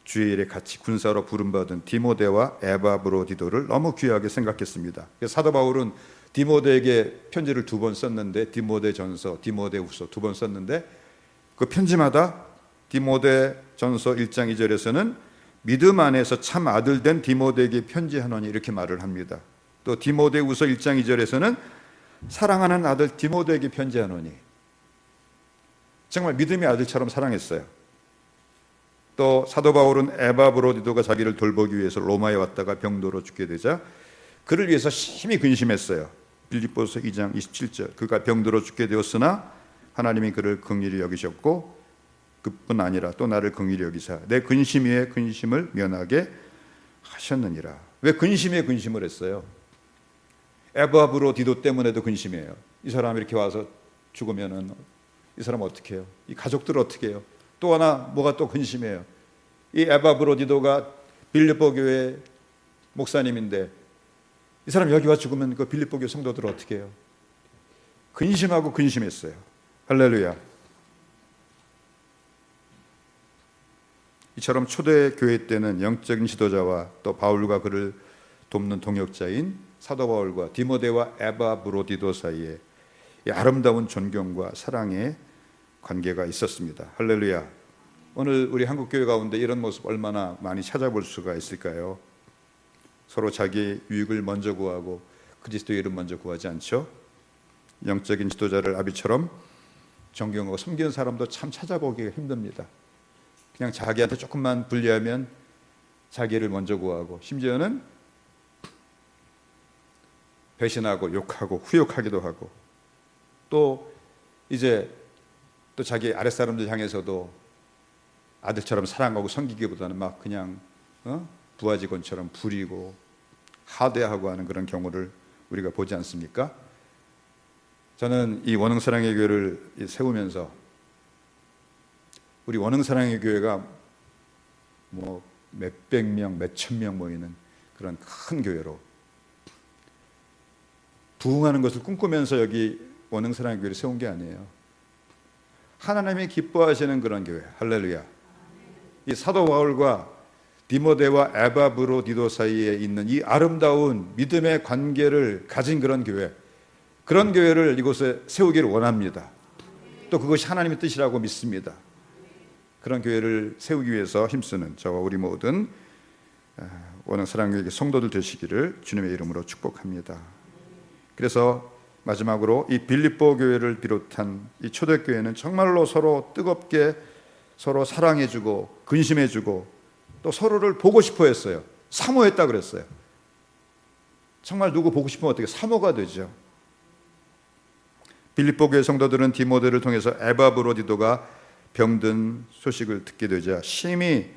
주의 일에 같이 군사로 부름받은 디모데와 에바브로디도를 너무 귀하게 생각했습니다. 사도 바울은 디모데에게 편지를 2번 썼는데 디모데전서, 디모데후서 2번 썼는데 그 편지마다 디모데전서 1장 2절에서는 믿음 안에서 참 아들 된 디모데에게 편지하노니 이렇게 말을 합니다. 또 디모데후서 1장 2절에서는 사랑하는 아들 디모데에게 편지하노니 정말 믿음의 아들처럼 사랑했어요. 또 사도 바울은 에바브로디도가 자기를 돌보기 위해서 로마에 왔다가 병도로 죽게 되자 그를 위해서 심히 근심했어요. 빌립보서 2장 27절 그가 병들어 죽게 되었으나 하나님이 그를 긍휼히 여기셨고 그뿐 아니라 또 나를 긍휼히 여기사 내 근심 위에 근심을 면하게 하셨느니라. 왜 근심 위에 근심을 했어요? 에바브로디도 때문에도 근심해요. 이 사람이 이렇게 와서 죽으면은 이 사람 어떻게 해요? 이 가족들 어떻게 해요? 또 하나 뭐가 또 근심해요. 이 에바브로디도가 빌립보 교회 목사님인데 이 사람 여기 와 죽으면 그 빌립보 교회 성도들 어떻게 해요? 근심하고 근심했어요. 할렐루야. 이처럼 초대 교회 때는 영적인 지도자와 또 바울과 그를 돕는 동역자인 사도 바울과 디모데와 에바브로디도 사이에 이 아름다운 존경과 사랑의 관계가 있었습니다. 할렐루야. 오늘 우리 한국교회 가운데 이런 모습 얼마나 많이 찾아볼 수가 있을까요? 서로 자기의 유익을 먼저 구하고 그리스도의 이름 먼저 구하지 않죠? 영적인 지도자를 아비처럼 존경하고 섬기는 사람도 참 찾아보기가 힘듭니다. 그냥 자기한테 조금만 불리하면 자기를 먼저 구하고 심지어는 배신하고 욕하고 후욕하기도 하고 또 이제 또 자기 아랫사람들 향해서도 아들처럼 사랑하고 섬기기보다는 막 그냥 부하 직원처럼 부리고 하대하고 하는 그런 경우를 우리가 보지 않습니까? 저는 이 원흥사랑의 교회를 세우면서 우리 원흥사랑의 교회가 뭐 몇백 명, 몇천 명 모이는 그런 큰 교회로 부흥하는 것을 꿈꾸면서 여기 원흥사랑의 교회를 세운 게 아니에요. 하나님이 기뻐하시는 그런 교회. 할렐루야. 이 사도 바울과 디모데와 에바브로디도 사이에 있는 이 아름다운 믿음의 관계를 가진 그런 교회, 그런 교회를 이곳에 세우기를 원합니다. 또 그것이 하나님의 뜻이라고 믿습니다. 그런 교회를 세우기 위해서 힘쓰는 저와 우리 모든 원흥사랑교회 성도들 되시기를 주님의 이름으로 축복합니다. 그래서 마지막으로 이 빌립보 교회를 비롯한 이 초대교회는 정말로 서로 뜨겁게 서로 사랑해주고 근심해주고 또 서로를 보고 싶어 했어요. 사모했다 그랬어요. 정말 누구 보고 싶으면 어떻게 사모가 되죠. 빌립보 교회 성도들은 디모데를 통해서 에바브로디도가 병든 소식을 듣게 되자 심히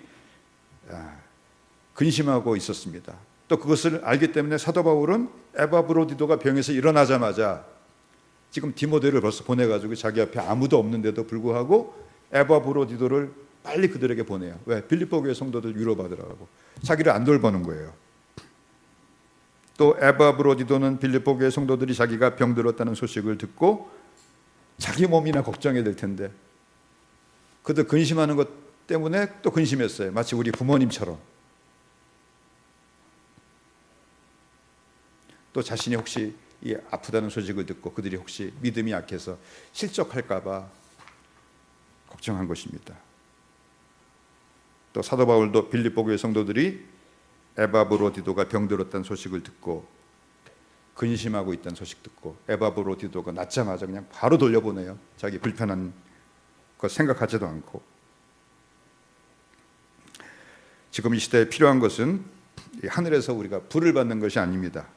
근심하고 있었습니다. 또 그것을 알기 때문에 사도 바울은 에바브로디도가 병에서 일어나자마자 지금 디모데를 벌써 보내가지고 자기 앞에 아무도 없는데도 불구하고 에바브로디도를 빨리 그들에게 보내요. 왜? 빌립보 교회 성도들 위로받으라고. 자기를 안 돌보는 거예요. 또 에바브로디도는 빌립보 교회 성도들이 자기가 병들었다는 소식을 듣고 자기 몸이나 걱정해야 될 텐데 그들 근심하는 것 때문에 또 근심했어요. 마치 우리 부모님처럼. 또 자신이 혹시 이 아프다는 소식을 듣고 그들이 혹시 믿음이 약해서 실족할까 봐 걱정한 것입니다. 또 사도 바울도 빌립보 교회 성도들이 에바브로디도가 병들었다는 소식을 듣고 근심하고 있다는 소식 듣고 에바브로디도가 낫자마자 그냥 바로 돌려보내요. 자기 불편한 것 생각하지도 않고. 지금 이 시대에 필요한 것은 하늘에서 우리가 불을 받는 것이 아닙니다.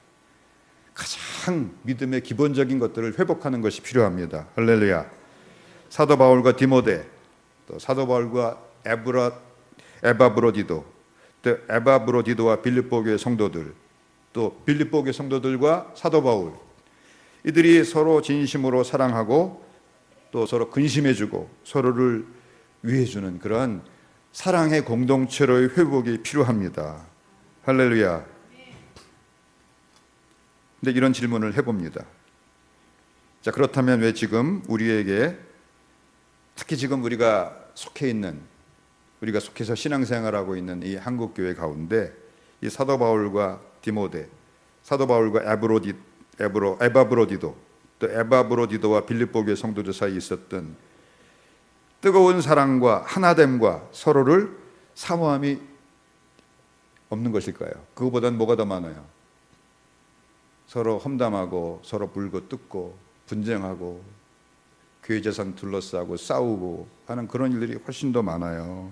가장 믿음의 기본적인 것들을 회복하는 것이 필요합니다. 할렐루야. 사도 바울과 디모데, 또 사도 바울과 에바브로디도, 또 에바브로디도와 빌립보 교회 성도들, 또 빌립보 교회 성도들과 사도 바울, 이들이 서로 진심으로 사랑하고 또 서로 근심해주고 서로를 위해주는 그런 사랑의 공동체로의 회복이 필요합니다. 할렐루야. 근데 이런 질문을 해봅니다. 자, 그렇다면 왜 지금 우리에게, 특히 지금 우리가 속해서 신앙생활하고 있는 이 한국교회 가운데 이 사도 바울과 디모데, 사도 바울과 에바브로디도, 또 에바브로디도와 빌립보 교회 성도들 사이에 있었던 뜨거운 사랑과 하나됨과 서로를 사모함이 없는 것일까요? 그거보단 뭐가 더 많아요? 서로 험담하고 서로 불고 뜯고 분쟁하고 교회 재산 둘러싸고 싸우고 하는 그런 일들이 훨씬 더 많아요.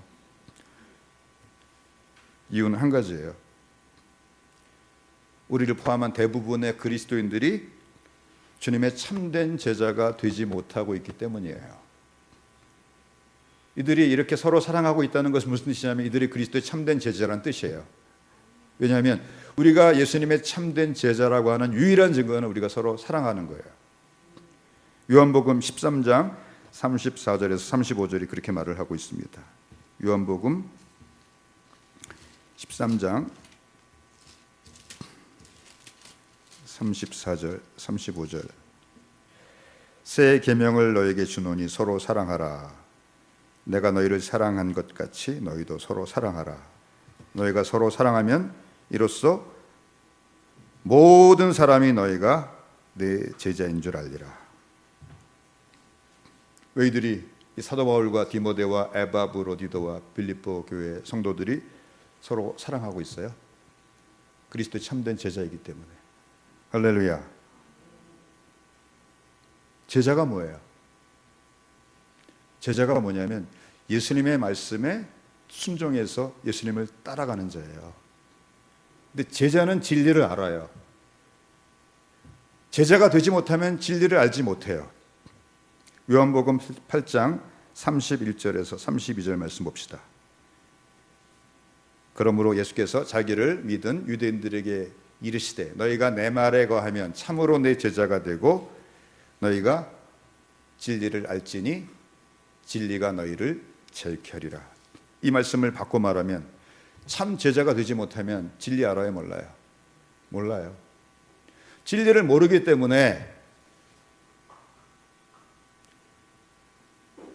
이유는 한 가지예요. 우리를 포함한 대부분의 그리스도인들이 주님의 참된 제자가 되지 못하고 있기 때문이에요. 이들이 이렇게 서로 사랑하고 있다는 것은 무슨 뜻이냐면 이들이 그리스도의 참된 제자라는 뜻이에요. 왜냐하면 우리가 예수님의 참된 제자라고 하는 유일한 증거는 우리가 서로 사랑하는 거예요. 요한복음 13장 34절에서 35절이 그렇게 말을 하고 있습니다. 요한복음 13장 34절 35절 새 계명을 너에게 주노니 서로 사랑하라. 내가 너희를 사랑한 것 같이 너희도 서로 사랑하라. 너희가 서로 사랑하면 이로써 모든 사람이 너희가 내 제자인 줄 알리라. 왜 이들이 사도 바울과 디모데와 에바브로디도와 빌립보 교회 성도들이 서로 사랑하고 있어요? 그리스도의 참된 제자이기 때문에. 할렐루야. 제자가 뭐예요? 제자가 뭐냐면 예수님의 말씀에 순종해서 예수님을 따라가는 자예요. 근데 제자는 진리를 알아요. 제자가 되지 못하면 진리를 알지 못해요. 요한복음 8장 31절에서 32절 말씀 봅시다. 그러므로 예수께서 자기를 믿은 유대인들에게 이르시되 너희가 내 말에 거하면 참으로 내 제자가 되고 너희가 진리를 알지니 진리가 너희를 자유케 하리라. 이 말씀을 바꿔 말하면 참 제자가 되지 못하면 진리 알아요, 몰라요? 몰라요. 진리를 모르기 때문에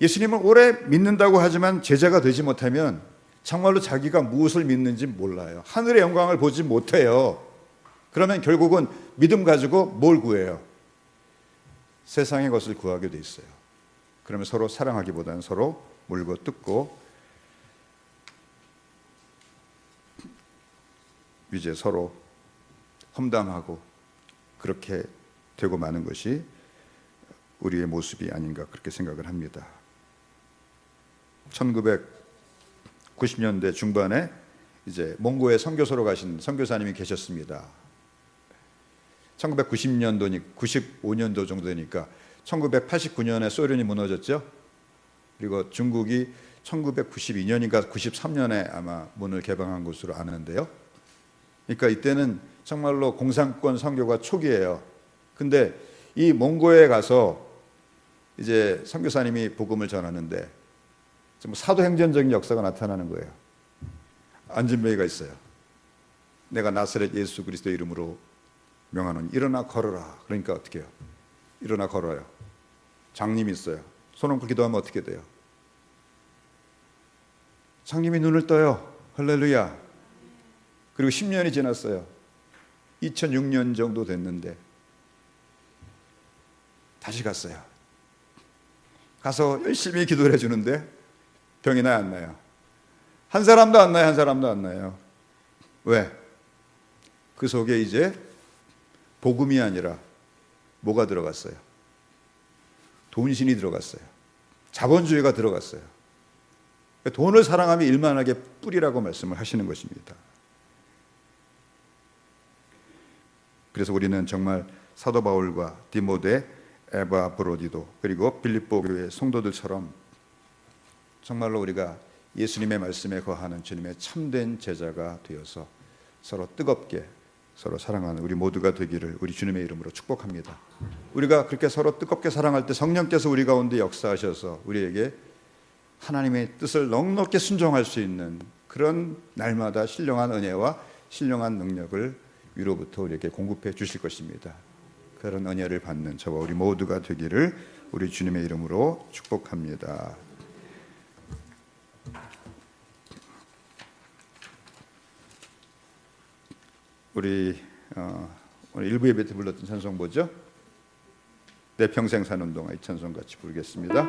예수님을 오래 믿는다고 하지만 제자가 되지 못하면 정말로 자기가 무엇을 믿는지 몰라요. 하늘의 영광을 보지 못해요. 그러면 결국은 믿음 가지고 뭘 구해요? 세상의 것을 구하게 돼 있어요. 그러면 서로 사랑하기보다는 서로 물고 뜯고 이제 서로 험담하고 그렇게 되고 마는 것이 우리의 모습이 아닌가 그렇게 생각을 합니다. 1990년대 중반에 이제 몽고에 선교소로 가신 선교사님이 계셨습니다. 1990년도니 95년도 정도 되니까 1989년에 소련이 무너졌죠. 그리고 중국이 1992년인가 93년에 아마 문을 개방한 것으로 아는데요. 그러니까 이때는 정말로 공산권 선교가 초기예요. 근데 이 몽고에 가서 이제 선교사님이 복음을 전하는데 좀 사도행전적인 역사가 나타나는 거예요. 안진뱅이가 있어요. 내가 나사렛 예수 그리스도의 이름으로 명하노니 일어나 걸어라. 그러니까 어떻게 해요? 일어나 걸어요. 장님이 있어요. 손 얹고 기도하면 어떻게 돼요? 장님이 눈을 떠요. 할렐루야. 그리고 10년이 지났어요. 2006년 정도 됐는데 다시 갔어요. 가서 열심히 기도를 해주는데 병이 나요, 안 나요? 한 사람도 안 나요, 한 사람도 안 나요. 왜? 그 속에 이제 복음이 아니라 뭐가 들어갔어요? 돈신이 들어갔어요. 자본주의가 들어갔어요. 돈을 사랑하면 일만하게 뿌리라고 말씀을 하시는 것입니다. 그래서 우리는 정말 사도 바울과 디모데, 에바브로디도 그리고 빌립보 교회 성도들처럼 정말로 우리가 예수님의 말씀에 거하는 주님의 참된 제자가 되어서 서로 뜨겁게 서로 사랑하는 우리 모두가 되기를 우리 주님의 이름으로 축복합니다. 우리가 그렇게 서로 뜨겁게 사랑할 때 성령께서 우리 가운데 역사하셔서 우리에게 하나님의 뜻을 넉넉히 순종할 수 있는 그런 날마다 신령한 은혜와 신령한 능력을 위로부터 우리에게 공급해 주실 것입니다. 그런 은혜를 받는 저와 우리 모두가 되기를 우리 주님의 이름으로 축복합니다. 우리 오늘 일부 예배 때 불렀던 찬송 뭐죠? 내 평생 사는 동안 이 찬송 같이 부르겠습니다.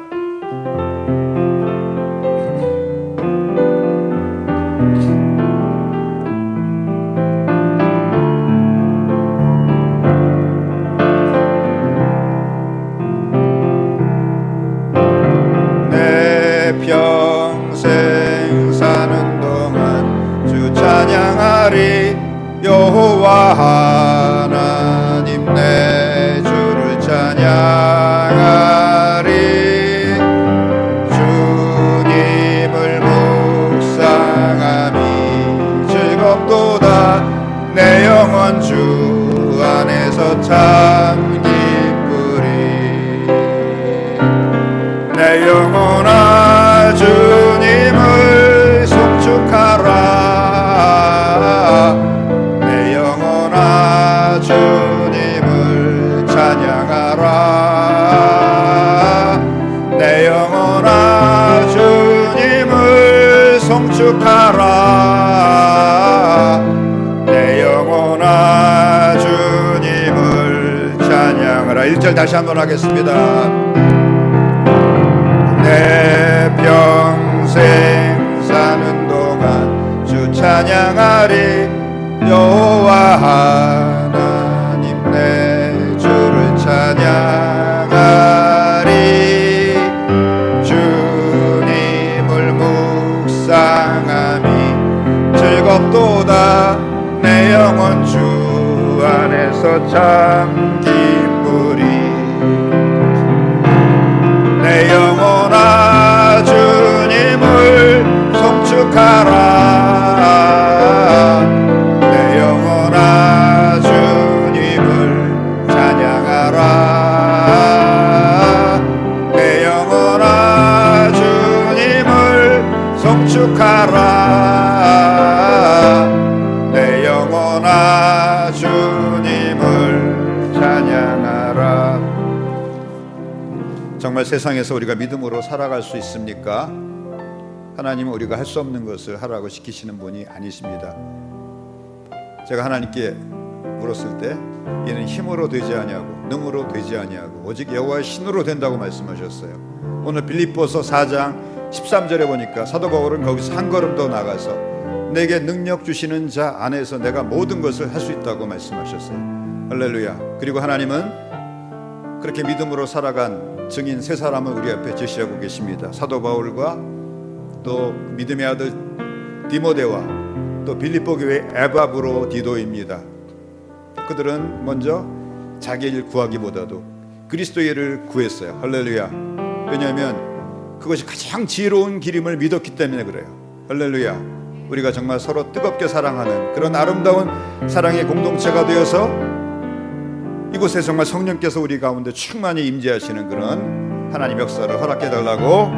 내 평생 사는 동안 주 찬양하리 여호와 하나님 내 주를 찬양하리 주님을 묵상함이 즐겁도다 내 영혼 주 안에서 참 기쁘리 내 영혼아 주님을 송축하라 주님을 찬양하라 내 영혼아 주님을 송축하라 내 영혼아 주님을 찬양하라 1절 다시 한번 하겠습니다. 내 평생 사는 동안 주 찬양하리 여호와 하나님 내 주를 찬양하리 주님을 묵상함이 즐겁도다 내 영혼 주 안에서 참 기쁘리 내 영혼아 주님을 송축하라 주님을 찬양하라 내 영혼아 주님을 송축하라 내 영혼아 주님을 찬양하라. 정말 세상에서 우리가 믿음으로 살아갈 수 있습니까? 하나님은 우리가 할 수 없는 것을 하라고 시키시는 분이 아니십니다. 제가 하나님께 물었을 때 이는 힘으로 되지 아니하고 능으로 되지 아니하고 오직 여호와의 신으로 된다고 말씀하셨어요. 오늘 빌립보서 4장 13절에 보니까 사도 바울은 거기서 한 걸음 더 나가서 내게 능력 주시는 자 안에서 내가 모든 것을 할 수 있다고 말씀하셨어요. 할렐루야. 그리고 하나님은 그렇게 믿음으로 살아간 증인 세 사람을 우리 앞에 제시하고 계십니다. 사도 바울과 또 믿음의 아들 디모데와 또 빌립보 교회 에바브로 디도입니다. 그들은 먼저 자기 일 구하기보다도 그리스도의 일을 구했어요. 할렐루야. 왜냐하면 그것이 가장 지혜로운 길임을 믿었기 때문에 그래요. 할렐루야. 우리가 정말 서로 뜨겁게 사랑하는 그런 아름다운 사랑의 공동체가 되어서 이곳에 정말 성령께서 우리 가운데 충만히 임재하시는 그런 하나님 역사를 허락해 달라고